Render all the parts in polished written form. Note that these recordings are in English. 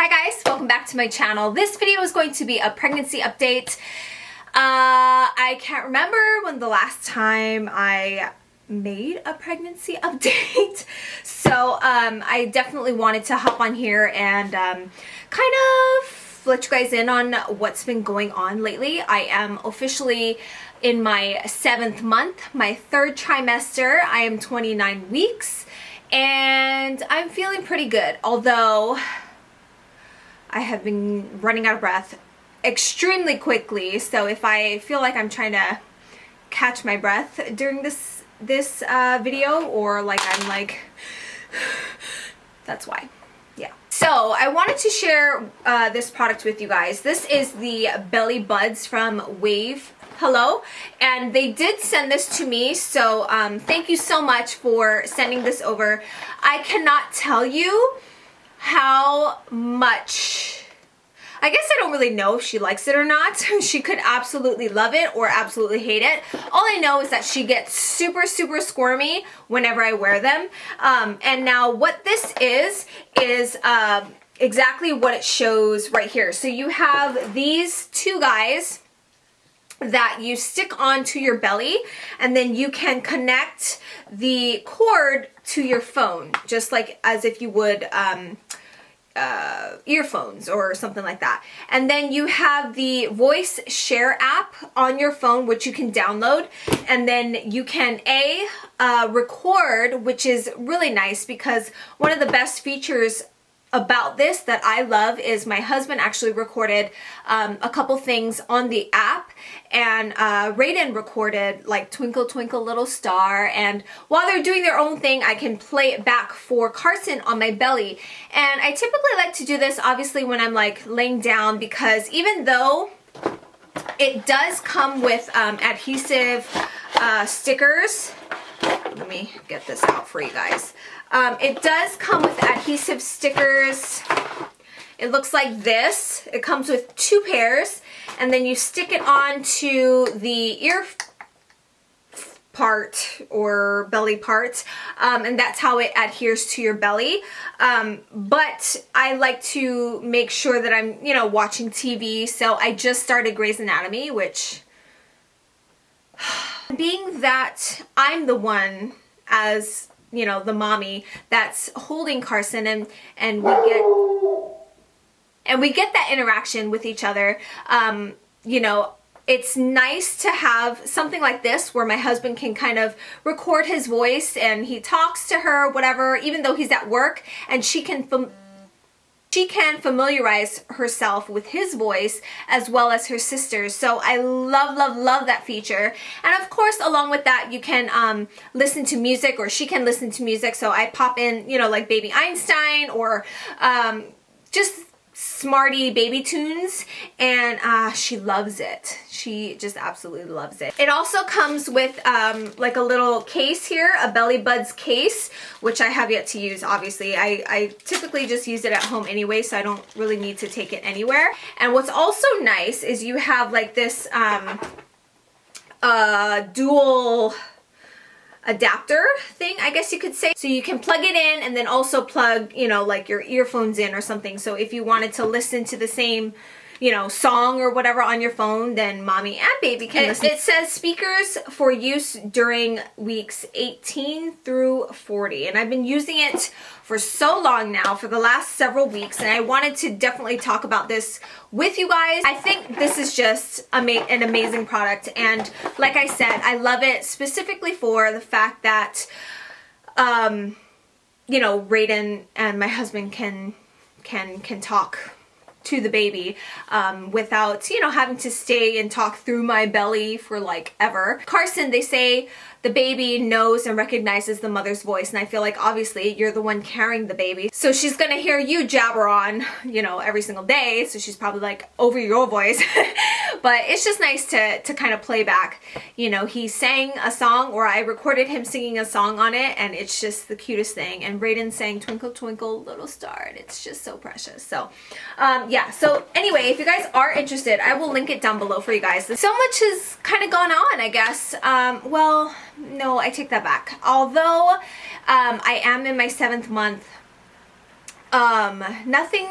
Hi guys, welcome back to my channel. This video is going to be a pregnancy update. I can't remember when the last time I made a pregnancy update. So I definitely wanted to hop on here and kind of let you guys in on what's been going on lately. I am officially in my 7th month, my 3rd trimester. I am 29 weeks and I'm feeling pretty good, although I have been running out of breath extremely quickly. So if I feel like I'm trying to catch my breath during this video, or like I'm like, that's why. Yeah. So I wanted to share this product with you guys. This is the Belly Buds from WavHello, and they did send this to me, so thank you so much for sending this over. I cannot tell you how much, I guess I don't really know if she likes it or not. She could absolutely love it or absolutely hate it. All I know is that she gets super squirmy whenever I wear them. And now what this is exactly what it shows right here. So you have these two guys that you stick onto your belly, and then you can connect the cord to your phone, just like as if you would earphones or something like that. And then you have the voice share app on your phone, which you can download, and then you can record, which is really nice, because one of the best features about this that I love is my husband actually recorded a couple things on the app, and Raiden recorded like Twinkle Twinkle Little Star, and while they're doing their own thing I can play it back for Carson on my belly. And I typically like to do this obviously when I'm like laying down, because even though it does come with adhesive stickers, let me get this out for you guys. It does come with adhesive stickers. It looks like this. It comes with 2 pairs, and then you stick it onto the ear part or belly part, and that's how it adheres to your belly. But I like to make sure that I'm, you know, watching TV, so I just started Grey's Anatomy, which, being that I'm the one, as you know, the mommy that's holding Carson, and we get that interaction with each other. You know, it's nice to have something like this where my husband can kind of record his voice and he talks to her, whatever, even though he's at work, and she can familiarize herself with his voice as well as her sisters. So I love that feature. And of course, along with that, you can listen to music, or she can listen to music. So I pop in, you know, like Baby Einstein, or just smarty baby tunes, and she loves it. She just absolutely loves it. It also comes with like a little case here, a Belly Buds case, which I have yet to use. Obviously I typically just use it at home anyway, so I don't really need to take it anywhere. And what's also nice is you have like this dual adapter thing, I guess you could say. So you can plug it in and then also plug, you know, like your earphones in or something. So if you wanted to listen to the same, you know, song or whatever on your phone, then mommy and baby can listen. It says speakers for use during weeks 18 through 40. And I've been using it for so long now, for the last several weeks, and I wanted to definitely talk about this with you guys. I think this is just an amazing product, and like I said, I love it specifically for the fact that you know, Raiden and my husband can talk to the baby without, you know, having to stay and talk through my belly for like ever. Carson, they say the baby knows and recognizes the mother's voice, and I feel like obviously you're the one carrying the baby, so she's gonna hear you jabber on, you know, every single day, so she's probably like over your voice. But it's just nice to kind of play back, you know, he sang a song, or I recorded him singing a song on it, and it's just the cutest thing. And Raiden sang Twinkle Twinkle Little Star, and it's just so precious. So yeah, so anyway, if you guys are interested, I will link it down below for you guys. So much has kind of gone on, I guess. Well, no, I take that back. Although I am in my 7th month, nothing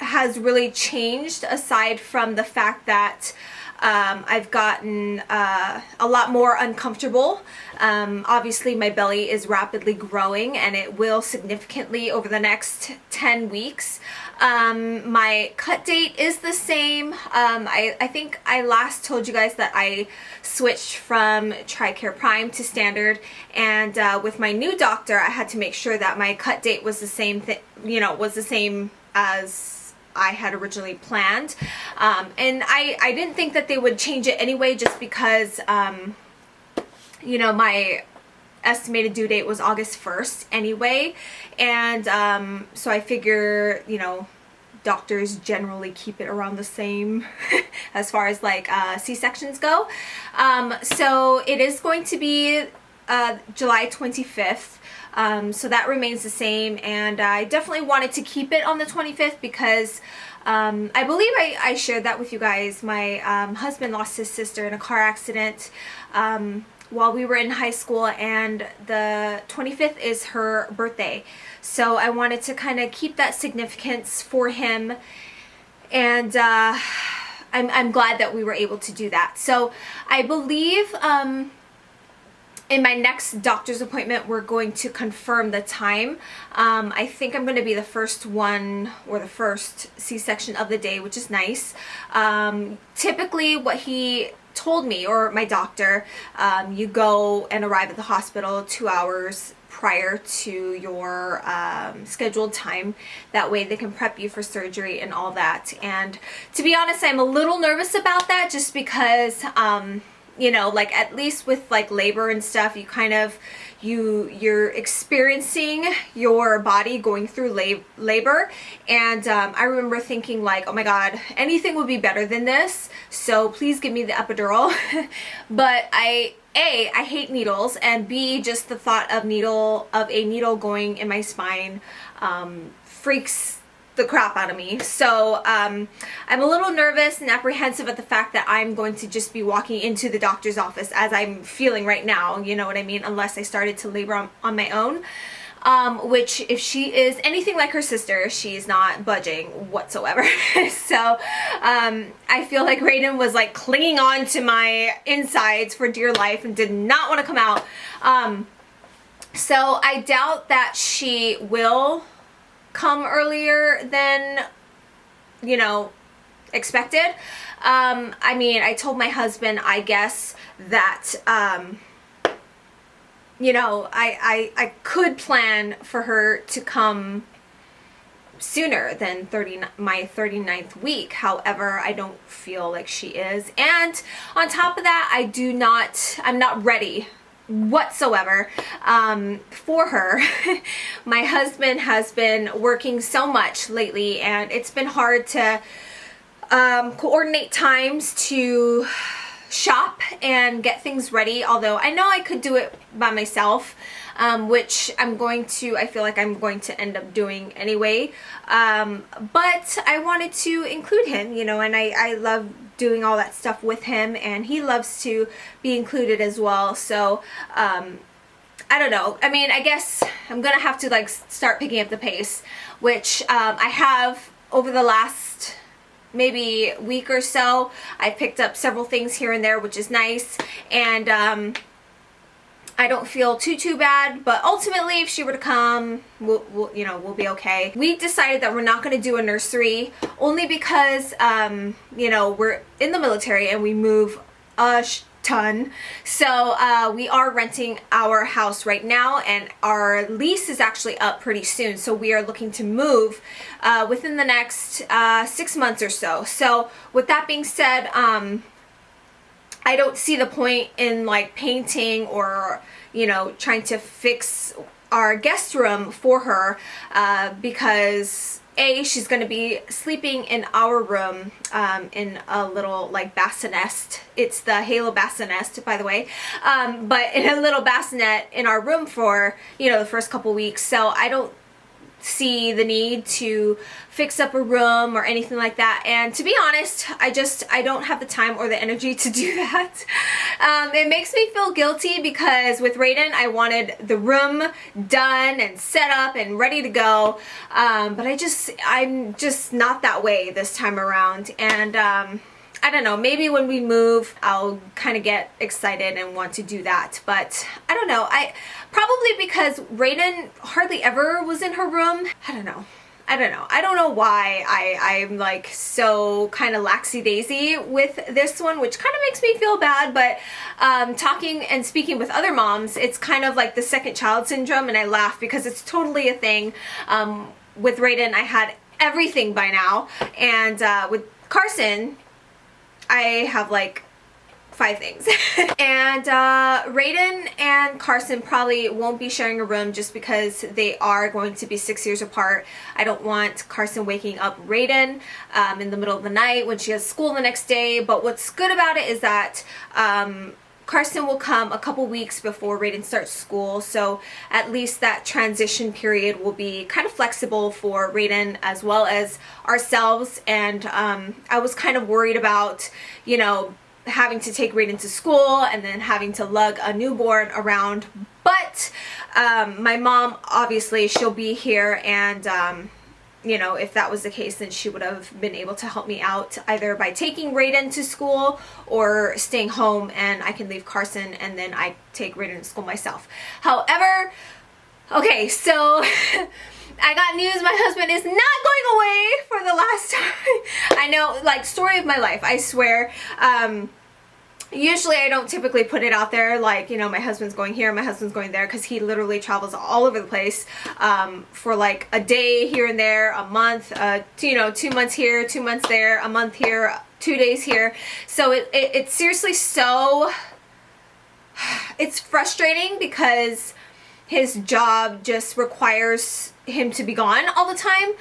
has really changed aside from the fact that I've gotten a lot more uncomfortable. Obviously my belly is rapidly growing, and it will significantly over the next 10 weeks. My cut date is the same. I think I last told you guys that I switched from TRICARE Prime to Standard, and with my new doctor I had to make sure that my cut date was the same thing, you know, was the same as I had originally planned. And I didn't think that they would change it anyway, just because you know, my estimated due date was August 1st anyway, and so I figure, you know, doctors generally keep it around the same as far as like C-sections go. So it is going to be July 25th. So that remains the same, and I definitely wanted to keep it on the 25th because I believe I shared that with you guys. My husband lost his sister in a car accident while we were in high school, and the 25th is her birthday. So I wanted to kind of keep that significance for him, and I'm glad that we were able to do that. So I believe in my next doctor's appointment we're going to confirm the time. I think I'm going to be the first one, or the first C-section of the day, which is nice. Typically what he told me, or my doctor, you go and arrive at the hospital 2 hours prior to your scheduled time. That way they can prep you for surgery and all that. And to be honest, I'm a little nervous about that, just because you know, like at least with like labor and stuff, you kind of, you're experiencing your body going through labor, and I remember thinking like, oh my god, anything would be better than this, so please give me the epidural. But A, I hate needles, and B, just the thought of a needle going in my spine freaks the crap out of me. So I'm a little nervous and apprehensive at the fact that I'm going to just be walking into the doctor's office as I'm feeling right now, you know what I mean, unless I started to labor on my own, which if she is anything like her sister, she's not budging whatsoever. So I feel like Raiden was like clinging on to my insides for dear life and did not want to come out. So I doubt that she will come earlier than, you know, expected. I mean, I told my husband, I guess, that you know, I could plan for her to come sooner than my 39th week. However, I don't feel like she is, and on top of that, I'm not ready whatsoever for her. My husband has been working so much lately, and it's been hard to coordinate times to shop and get things ready, although I know I could do it by myself, which I feel like I'm going to end up doing anyway, but I wanted to include him, you know, and I love doing all that stuff with him, and he loves to be included as well. So I don't know, I mean, I guess I'm gonna have to like start picking up the pace, which I have over the last maybe week or so. I picked up several things here and there, which is nice, and I don't feel too bad, but ultimately if she were to come, we'll be okay. We decided that we're not going to do a nursery, only because you know, we're in the military and we move a ton. So we are renting our house right now, and our lease is actually up pretty soon, so we are looking to move within the next 6 months or so. So with that being said, I don't see the point in like painting or, you know, trying to fix our guest room for her, because A, she's going to be sleeping in our room in a little like bassinet. It's the WavHello bassinet, by the way, but in a little bassinet in our room for, you know, the first couple weeks. So I don't see the need to fix up a room or anything like that, and to be honest, I don't have the time or the energy to do that. It makes me feel guilty because with Raiden I wanted the room done and set up and ready to go, but I'm just not that way this time around, and I don't know, maybe when we move I'll kind of get excited and want to do that, but I don't know. Probably because Raiden hardly ever was in her room. I don't know. I don't know why I'm like so kind of laxy-daisy with this one, which kind of makes me feel bad, but talking and speaking with other moms, it's kind of like the second child syndrome, and I laugh because it's totally a thing. With Raiden I had everything by now, and with Carson I have like 5 things. And Raiden and Carson probably won't be sharing a room just because they are going to be 6 years apart. I don't want Carson waking up Raiden in the middle of the night when she has school the next day, but what's good about it is that Carson will come a couple weeks before Raiden starts school, so at least that transition period will be kind of flexible for Raiden as well as ourselves. And I was kind of worried about, you know, having to take Raiden to school and then having to lug a newborn around, but my mom, obviously she'll be here, and you know, if that was the case, then she would have been able to help me out either by taking Raiden to school or staying home, and I can leave Carson and then I take Raiden to school myself. However, okay, so I got news. My husband is not going away for the last time. I know, like, story of my life, I swear. Usually I don't typically put it out there, like, you know, my husband's going here, my husband's going there, because he literally travels all over the place for like a day here and there, a month, you know, 2 months here, 2 months there, a month here, 2 days here. So it's seriously so, it's frustrating because his job just requires him to be gone all the time.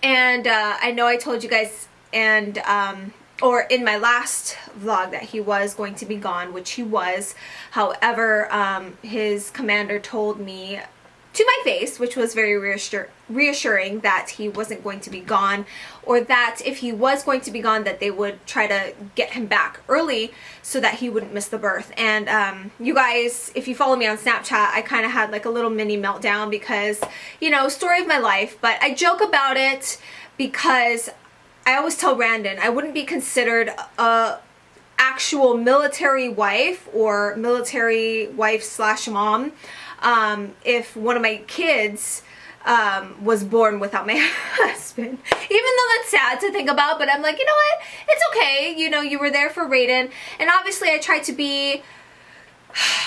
And I know I told you guys, and or in my last vlog, that he was going to be gone, which he was. However, his commander told me to my face, which was very reassuring, that he wasn't going to be gone, or that if he was going to be gone, that they would try to get him back early so that he wouldn't miss the birth. And you guys, if you follow me on Snapchat, I kind of had like a little mini meltdown because, you know, story of my life, but I joke about it because I always tell Brandon I wouldn't be considered a actual military wife or military wife slash mom if one of my kids was born without my husband. Even though that's sad to think about, but I'm like, you know what? It's okay. You know, you were there for Raiden. And obviously I tried to be,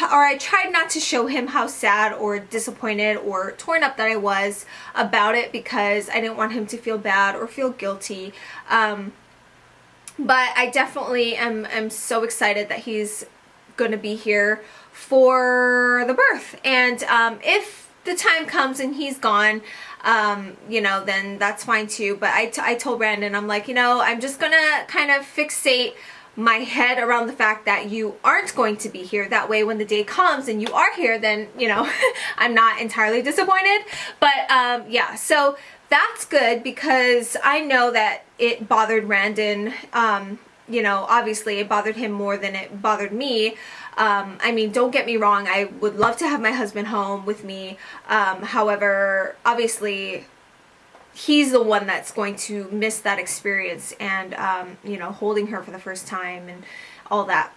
or I tried not to show him how sad or disappointed or torn up that I was about it, because I didn't want him to feel bad or feel guilty. But I definitely am so excited that he's going to be here for the birth. And if the time comes and he's gone, you know, then that's fine too. But I told Brandon, I'm like, you know, I'm just going to kind of fixate my head around the fact that you aren't going to be here. That way when the day comes and you are here, then, you know, I'm not entirely disappointed. But yeah, so that's good, because I know that it bothered Brandon. You know, obviously it bothered him more than it bothered me. I mean, don't get me wrong, I would love to have my husband home with me. However, obviously he's the one that's going to miss that experience, and you know, holding her for the first time and all that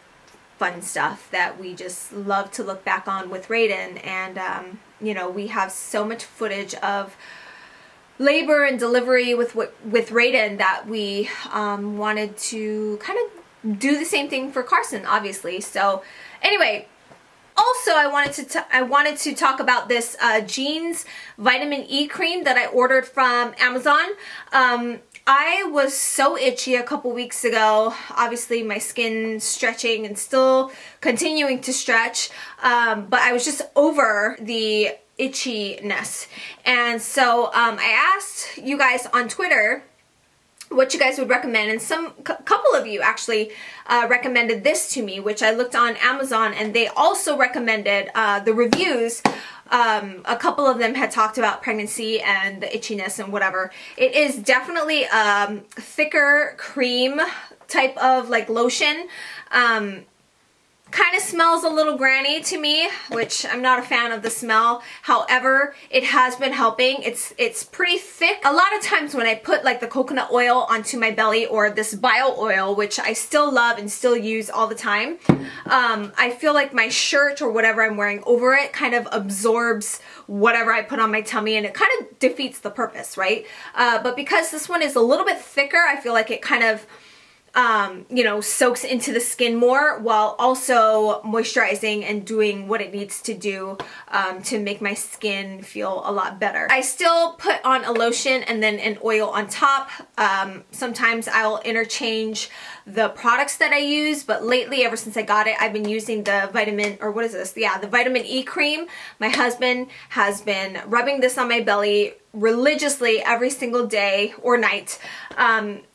fun stuff that we just love to look back on with Raiden. And you know, we have so much footage of labor and delivery with Raiden that we wanted to kind of do the same thing for Carson, obviously. So anyway, also I wanted to talk about this Jeans vitamin E cream that I ordered from Amazon. I was so itchy a couple weeks ago. Obviously my skin stretching and still continuing to stretch, but I was just over the itchiness. And so I asked you guys on Twitter what you guys would recommend, and couple of you actually recommended this to me, which I looked on Amazon, and they also recommended the reviews a couple of them had talked about pregnancy and the itchiness and whatever. It is definitely a thicker cream type of like lotion. Kind of smells a little granny to me, which I'm not a fan of the smell. However, it has been helping. It's pretty thick. A lot of times when I put like the coconut oil onto my belly, or this bio oil, which I still love and still use all the time, I feel like my shirt or whatever I'm wearing over it kind of absorbs whatever I put on my tummy, and it kind of defeats the purpose, right? But because this one is a little bit thicker, I feel like it kind of you know, soaks into the skin more while also moisturizing and doing what it needs to do to make my skin feel a lot better. I still put on a lotion and then an oil on top. Sometimes I'll interchange the products that I use, but lately, ever since I got it, I've been using the vitamin, or what is this? Yeah, the vitamin E cream. My husband has been rubbing this on my belly religiously every single day or night.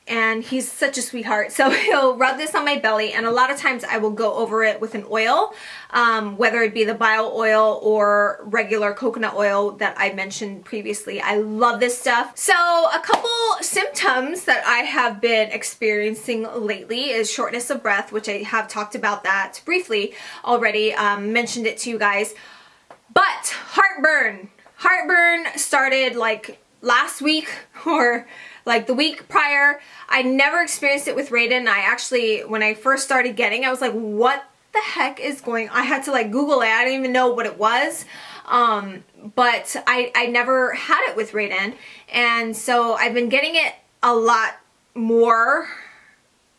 And he's such a sweetheart. So he'll rub this on my belly, and a lot of times I will go over it with an oil, whether it be the bio oil or regular coconut oil that I mentioned previously. I love this stuff. So a couple symptoms that I have been experiencing lately is shortness of breath, which I have talked about that briefly already, mentioned it to you guys. But heartburn. Heartburn started like last week or like the week prior. I never experienced it with Raiden. I actually, when I first started getting, I was like, what the heck is going on? I had to like Google it. I didn't even know what it was. But I never had it with Raiden. And so I've been getting it a lot more,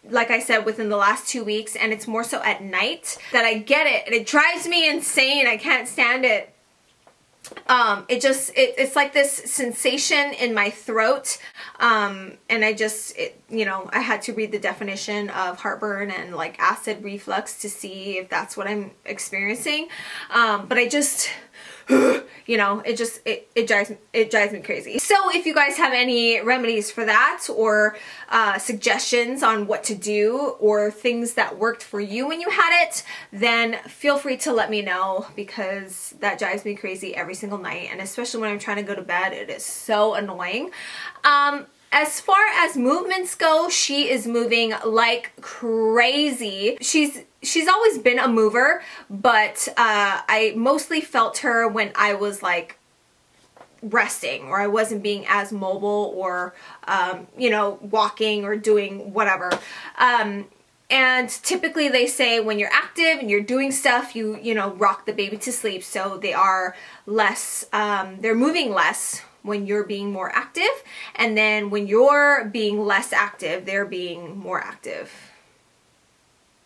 like I said, within the last 2 weeks. And it's more so at night that I get it. And it drives me insane. I can't stand it. It's like this sensation in my throat, and you know, I had to read the definition of heartburn and like acid reflux to see if that's what I'm experiencing, but I just, you know, it drives me crazy. So if you guys have any remedies for that, or suggestions on what to do, or things that worked for you when you had it, then feel free to let me know, because that drives me crazy every single night, and especially when I'm trying to go to bed, it is so annoying. As far as movements go, she is moving like crazy. She's always been a mover, but I mostly felt her when I was like resting, or I wasn't being as mobile, or you know, walking or doing whatever. And typically they say when you're active and you're doing stuff, you know, rock the baby to sleep. So they are less, they're moving less when you're being more active. And then when you're being less active, they're being more active.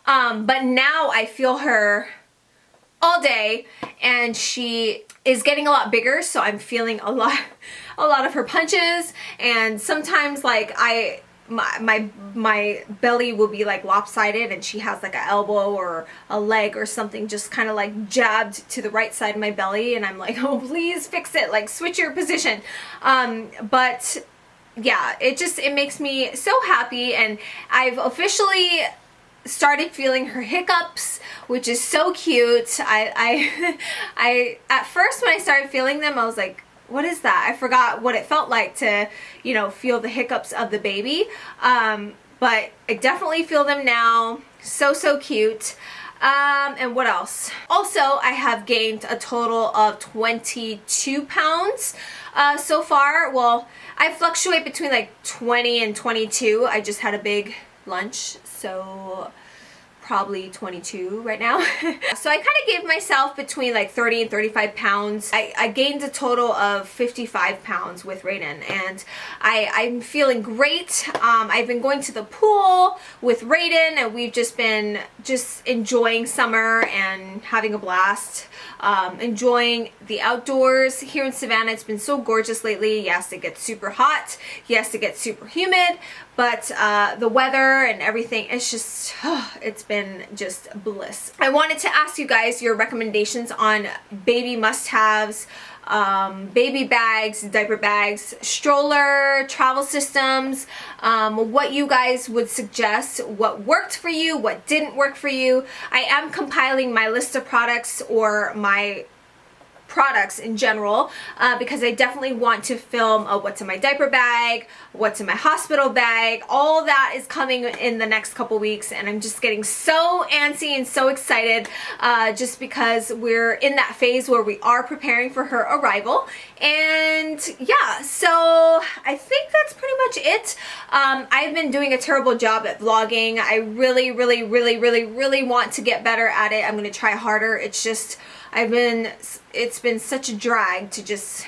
But now I feel her all day, and she is getting a lot bigger. So I'm feeling a lot of her punches. And sometimes like my belly will be like lopsided, and she has like an elbow or a leg or something just kind of like jabbed to the right side of my belly, and I'm like, oh, please fix it, like switch your position. But yeah, it makes me so happy, and I've officially started feeling her hiccups, which is so cute. I at first when I started feeling them, I was like, what is that? I forgot what it felt like to, you know, feel the hiccups of the baby. But I definitely feel them now. So cute. And what else? Also, I have gained a total of 22 pounds so far. Well, I fluctuate between like 20 and 22. I just had a big lunch, so probably 22 right now. So I kind of gave myself between like 30 and 35 pounds. I gained a total of 55 pounds with Raiden, and I'm feeling great. I've been going to the pool with Raiden, and we've just been enjoying summer and having a blast. Enjoying the outdoors here in Savannah. It's been so gorgeous lately. Yes, it gets super hot. Yes, it gets super humid, but the weather and everything, it's just, it's been just bliss. I wanted to ask you guys your recommendations on baby must-haves, baby bags, diaper bags, stroller, travel systems, what you guys would suggest, what worked for you, what didn't work for you. I am compiling my list of products, or my products in general, because I definitely want to film what's in my diaper bag, what's in my hospital bag. All that is coming in the next couple weeks, and I'm just getting so antsy and so excited, just because we're in that phase where we are preparing for her arrival. And yeah, so I think that's pretty much it. I've been doing a terrible job at vlogging. I really want to get better at it. I'm gonna try harder. It's just it's been such a drag to just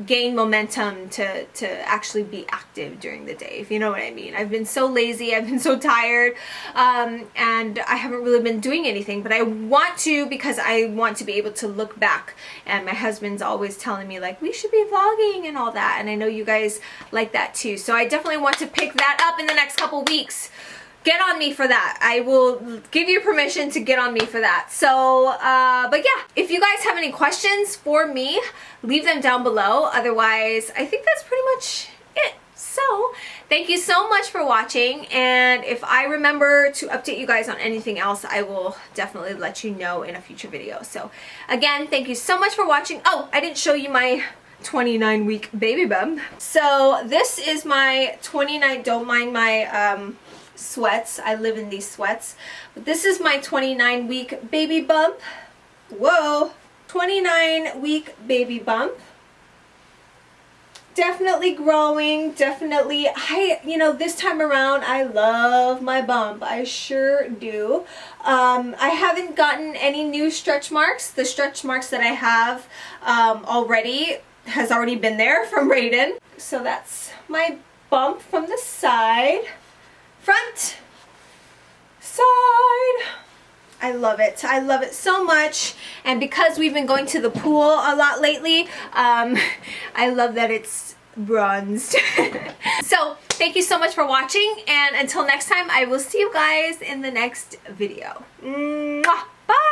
gain momentum to actually be active during the day, if you know what I mean. I've been so lazy, I've been so tired, and I haven't really been doing anything, but I want to, because I want to be able to look back. And my husband's always telling me like, we should be vlogging and all that, and I know you guys like that too. So I definitely want to pick that up in the next couple weeks. Get on me for that. I will give you permission to get on me for that. So, but yeah, if you guys have any questions for me, leave them down below. Otherwise, I think that's pretty much it. So, thank you so much for watching. And if I remember to update you guys on anything else, I will definitely let you know in a future video. So, again, thank you so much for watching. Oh, I didn't show you my 29-week baby bump. So, this is my 29, don't mind my, sweats. I live in these sweats. But this is my 29-week baby bump. Whoa. 29-week baby bump. Definitely growing. Definitely. You know, this time around, I love my bump. I sure do. I haven't gotten any new stretch marks. The stretch marks that I have has already been there from Raiden. So that's my bump from the side. Front, side. I love it. I love it so much. And because we've been going to the pool a lot lately, I love that it's bronzed. So thank you so much for watching, and until next time, I will see you guys in the next video. Mwah! Bye!